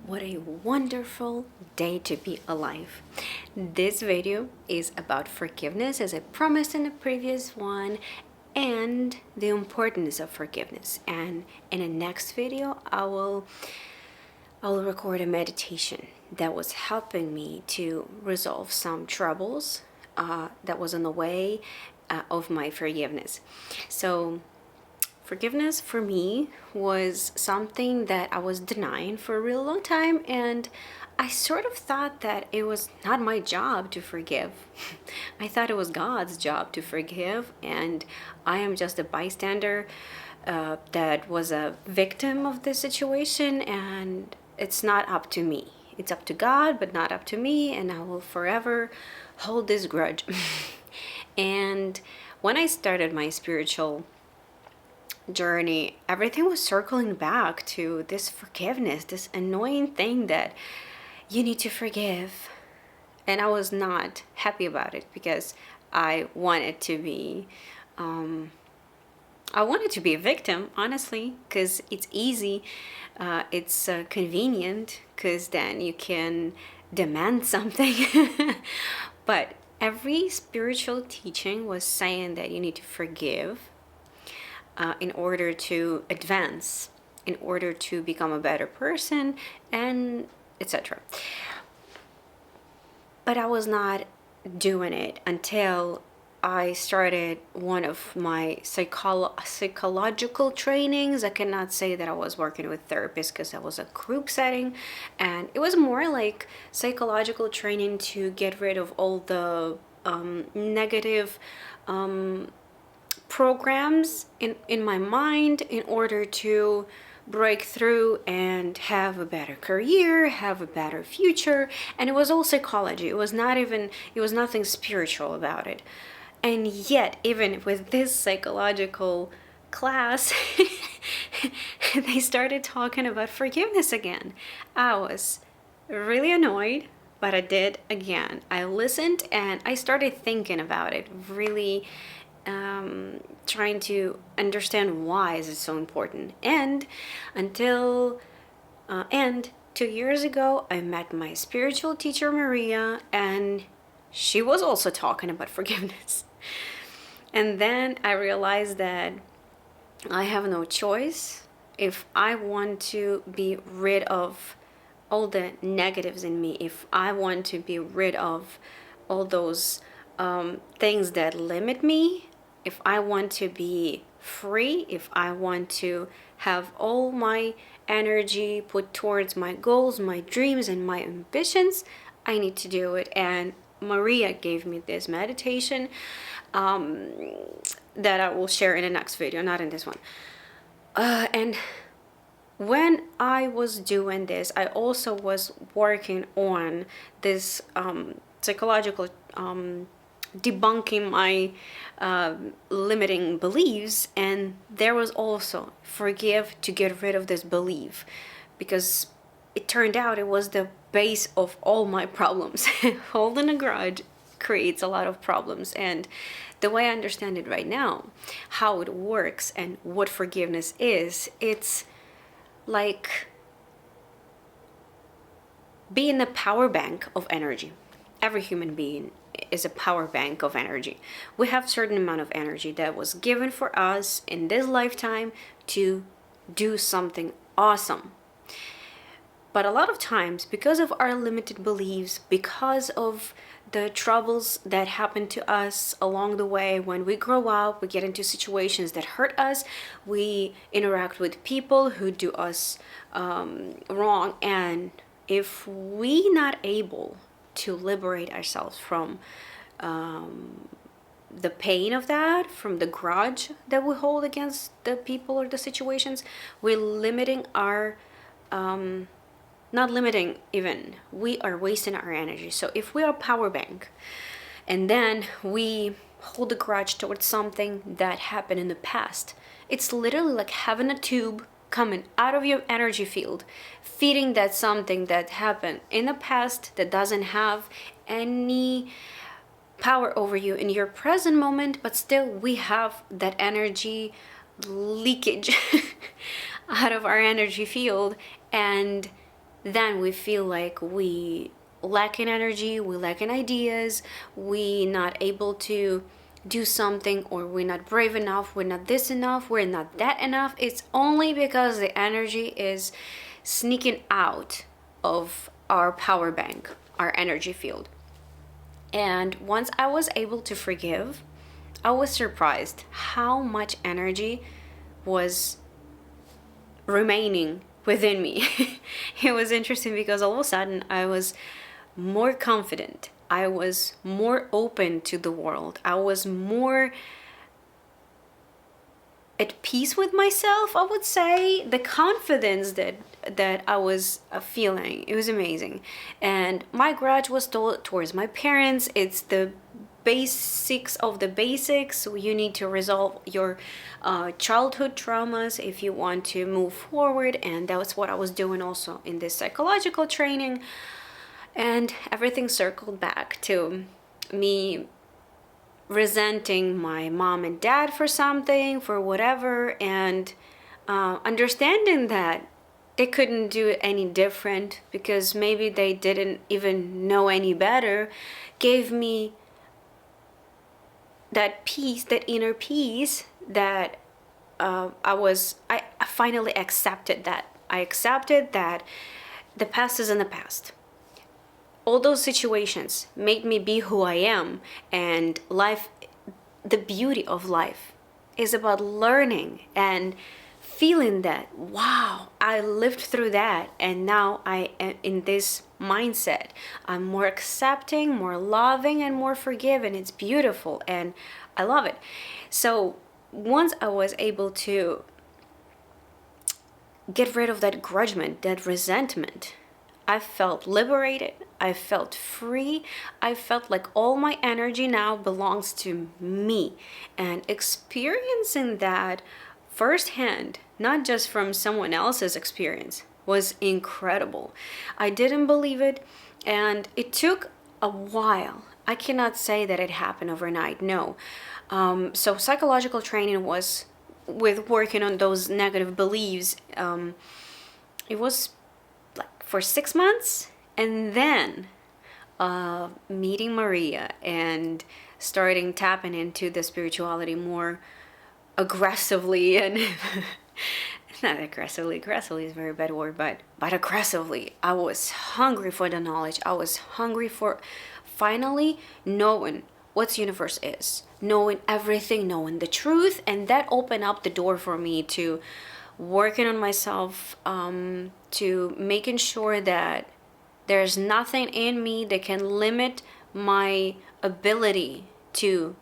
What a wonderful day to be alive. This video is about forgiveness, as I promised in the previous one, and the importance of forgiveness. And in the next video, I will record a meditation that was helping me to resolve some troubles that was in the way of my forgiveness. So forgiveness for me was something that I was denying for a real long time, and I sort of thought that it was not my job to forgive. I thought it was God's job to forgive, and I am just a bystander that was a victim of the situation, and it's not up to me. It's up to God, but not up to me, and I will forever hold this grudge. And when I started my spiritual journey, everything was circling back to this forgiveness, this annoying thing that you need to forgive. And I was not happy about it because I wanted to be a victim, honestly, because it's easy, it's convenient, because then you can demand something. But every spiritual teaching was saying that you need to forgive in order to advance, in order to become a better person, and etc. But I was not doing it until I started one of my psychological trainings. I cannot say that I was working with therapists because that was a group setting, and it was more like psychological training to get rid of all the negative programs in my mind in order to break through and have a better career, have a better future. And it was all psychology. It was nothing spiritual about it. And yet, even with this psychological class, they started talking about forgiveness again. I was really annoyed, but I did again. I listened and I started thinking about it, really trying to understand why is it so important. And 2 years ago, I met my spiritual teacher Maria, and she was also talking about forgiveness. And then I realized that I have no choice. If I want to be rid of all the negatives in me, if I want to be rid of all those things that limit me, if I want to be free, if I want to have all my energy put towards my goals, my dreams, and my ambitions, I need to do it. And Maria gave me this meditation that I will share in the next video, not in this one. And when I was doing this, I also was working on this psychological debunking my limiting beliefs, and there was also forgive to get rid of this belief, because it turned out it was the base of all my problems. Holding a grudge creates a lot of problems, and the way I understand it right now, how it works and what forgiveness is, it's like being a power bank of energy. Every human being is a power bank of energy. We have a certain amount of energy that was given for us in this lifetime to do something awesome. But a lot of times, because of our limited beliefs, because of the troubles that happen to us along the way, when we grow up, we get into situations that hurt us, we interact with people who do us wrong, and if we not able to liberate ourselves from the pain of that, from the grudge that we hold against the people or the situations, we're limiting our not limiting even, we are wasting our energy. So if we are a power bank and then we hold a grudge towards something that happened in the past, it's literally like having a tube coming out of your energy field, feeding that something that happened in the past that doesn't have any power over you in your present moment, but still we have that energy leakage out of our energy field, and then we feel like we lack in energy, we lack in ideas, we not able to do something, or we're not brave enough, we're not this enough, we're not that enough. It's only because the energy is sneaking out of our power bank, our energy field. And once I was able to forgive, I was surprised how much energy was remaining within me. It was interesting because all of a sudden I was more confident. I was more open to the world. I was more at peace with myself, I would say. The confidence that I was feeling, it was amazing. And my grudge was towards my parents. It's the basics of the basics. You need to resolve your childhood traumas if you want to move forward, and that was what I was doing also in this psychological training. And everything circled back to me resenting my mom and dad for something, for whatever, and understanding that they couldn't do it any different because maybe they didn't even know any better, gave me that peace, that inner peace that I finally accepted that. I accepted that the past is in the past. All those situations made me be who I am, and life, the beauty of life is about learning and feeling that, wow, I lived through that, and now I am in this mindset. I'm more accepting, more loving, and more forgiving. It's beautiful, and I love it. So once I was able to get rid of that grudgement, that resentment, I felt liberated. I felt free. I felt like all my energy now belongs to me. And experiencing that firsthand, not just from someone else's experience, was incredible. I didn't believe it, and it took a while. I cannot say that it happened overnight, no. So psychological training was with working on those negative beliefs. It was like for 6 months, and then meeting Maria and starting tapping into the spirituality more aggressively, and not aggressively is a very bad word, but aggressively. I was hungry for the knowledge. I was hungry for finally knowing what universe is, knowing everything, knowing the truth, and that opened up the door for me to working on myself, to making sure that there's nothing in me that can limit my ability to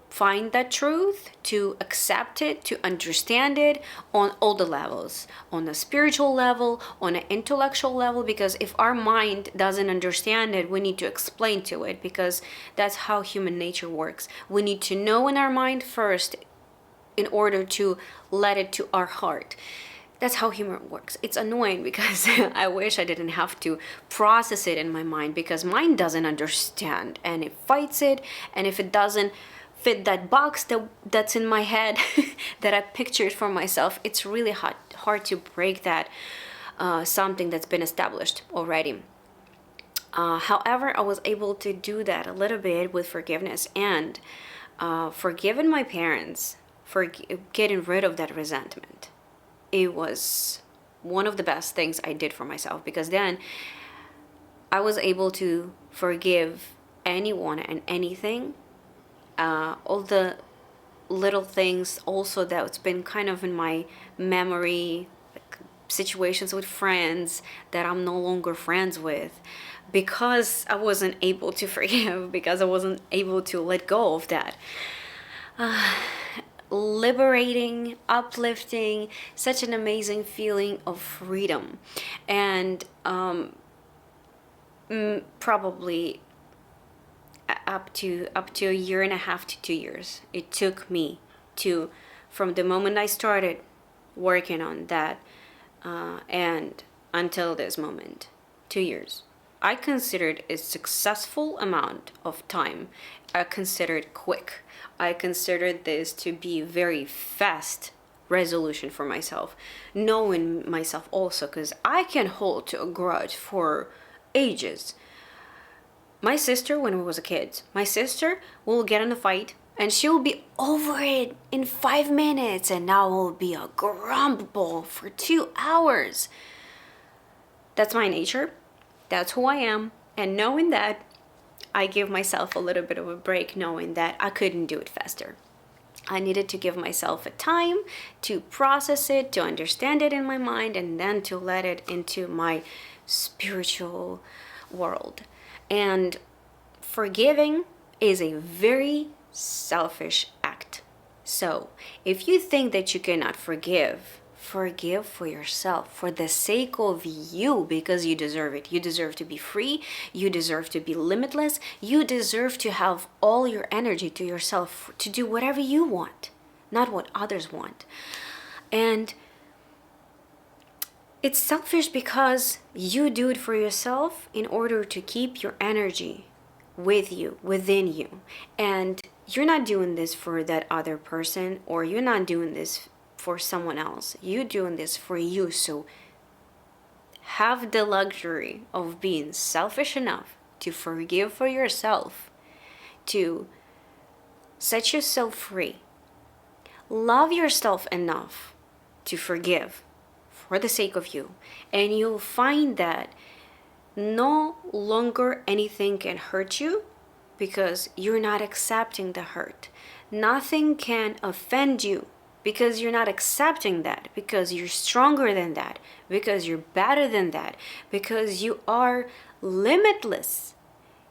find that truth, to accept it, to understand it on all the levels, on a spiritual level, on an intellectual level, because if our mind doesn't understand it, we need to explain to it, because that's how human nature works. We need to know in our mind first in order to let it to our heart. That's how humor works. It's annoying because I wish I didn't have to process it in my mind, because mine doesn't understand and it fights it, and if it doesn't fit that box that's in my head that I pictured for myself, it's really hard to break that something that's been established already. However, I was able to do that a little bit with forgiveness and forgiving my parents for getting rid of that resentment. It was one of the best things I did for myself, because then I was able to forgive anyone and anything, all the little things also that's been kind of in my memory, like situations with friends that I'm no longer friends with, because I wasn't able to forgive, because I wasn't able to let go of that. Liberating, uplifting, such an amazing feeling of freedom. And probably up to a year and a half to 2 years it took me to, from the moment I started working on that and until this moment, 2 years. I considered a successful amount of time. I considered quick. I considered this to be very fast resolution for myself, knowing myself also, because I can hold to a grudge for ages. My sister, when we was a kid, my sister will get in a fight and she'll be over it in 5 minutes, and now will be a grumble for 2 hours. That's my nature. That's who I am. And knowing that, I give myself a little bit of a break, knowing that I couldn't do it faster. I needed to give myself a time to process it, to understand it in my mind, and then to let it into my spiritual world. And forgiving is a very selfish act. So if you think that you cannot forgive for yourself, for the sake of you, because you deserve it. You deserve to be free. You deserve to be limitless. You deserve to have all your energy to yourself, to do whatever you want, not what others want. And it's selfish because you do it for yourself in order to keep your energy with you, within you. And you're not doing this for that other person, or you're not doing this for someone else. You're doing this for you. So have the luxury of being selfish enough to forgive for yourself, to set yourself free. Love yourself enough to forgive for the sake of you. And you'll find that no longer anything can hurt you, because you're not accepting the hurt. Nothing can offend you, because you're not accepting that, because you're stronger than that, because you're better than that, because you are limitless.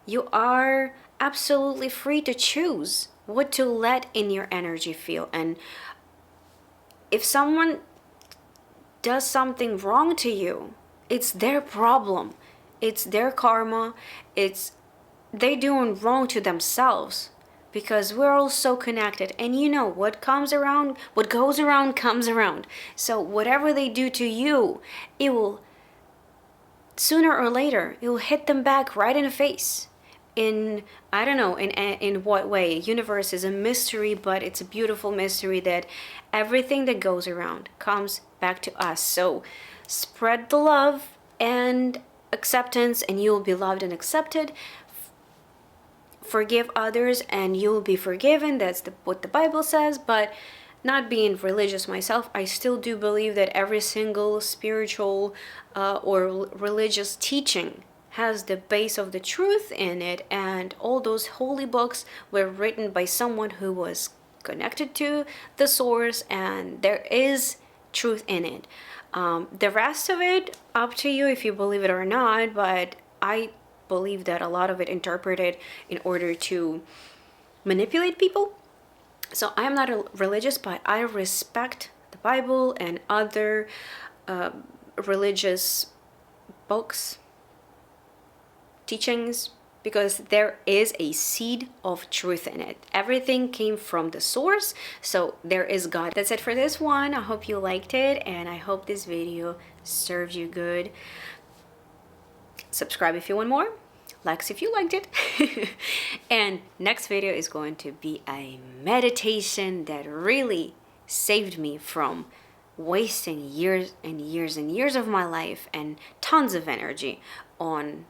You are absolutely free to choose what to let in your energy field. And if someone does something wrong to you, it's their problem. It's their karma. It's they doing wrong to themselves, because we're all so connected. And you know, what comes around, what goes around comes around. So whatever they do to you, it will, sooner or later, it will hit them back right in the face. In, I don't know in what way. Universe is a mystery, but it's a beautiful mystery that everything that goes around comes back to us. So spread the love and acceptance, and you will be loved and accepted. Forgive others and you will be forgiven. That's what the Bible says. But not being religious myself, I still do believe that every single spiritual or religious teaching has the base of the truth in it, and all those holy books were written by someone who was connected to the source, and there is truth in it. The rest of it, up to you if you believe it or not, but I believe that a lot of it interpreted in order to manipulate people. So I am not religious, but I respect the Bible and other religious books, teachings, because there is a seed of truth in it. Everything came from the source, so there is God. That's it for this one. I hope you liked it, and I hope this video served you good. Subscribe if you want more, likes if you liked it. And next video is going to be a meditation that really saved me from wasting years and years and years of my life and tons of energy on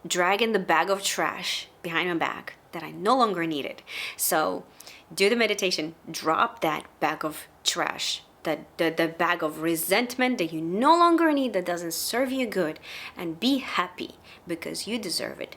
dragging the bag of trash behind my back that I no longer needed. So do the meditation, drop that bag of trash, the bag of resentment that you no longer need, that doesn't serve you good, and be happy because you deserve it.